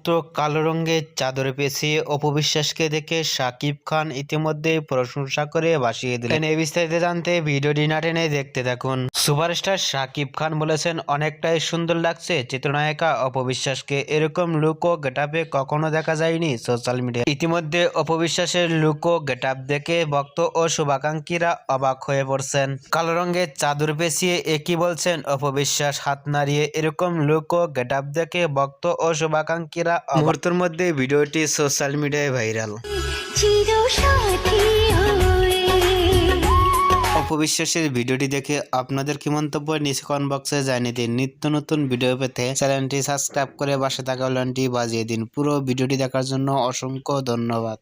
মতো কালো রঙের চাদর পেঁচিয়ে অপু বিশ্বাসকে দেখে শাকিব খান ইতিমধ্যেই প্রশংসা করে ভাসিয়ে দিলেন। এই বিস্তারিত জানতে ভিডিওটি না টেনে দেখতে থাকুন। সুপারস্টার শাকিব খান বলেছেন, অনেকটাই সুন্দর লাগছে চিত্রনায়িকা অপু বিশ্বাসকে। এরকম লুক ও গেটআপে কখনো দেখা যায়নি সোশ্যাল মিডিয়ায়। ইতিমধ্যে অপু বিশ্বাসের লুক ও গেটআপ দেখে ভক্ত ও শুভাকাঙ্ক্ষীরা অবাক হয়ে পড়ছেন। কালো রঙের চাদর পেঁচিয়ে একই বলছেন অপু বিশ্বাস হাত নাড়িয়ে। এরকম লুক ও গেটআপ দেখে ভক্ত ও শুভাকাঙ্ক্ষীরা মুহূর্তের মধ্যে ভিডিওটি সোশ্যাল মিডিয়ায় ভাইরাল। অপু বিশ্বাসের ভিডিওটি দেখে আপনাদের কি মন্তব্য নিচে কমেন্ট বক্সে জানিয়ে দিন। নিত্য নতুন ভিডিও পেতে চ্যানেলটি সাবস্ক্রাইব করে পাশে থাকা বেলটি বাজিয়ে দিন। পুরো ভিডিওটি দেখার জন্য অসংখ্য ধন্যবাদ।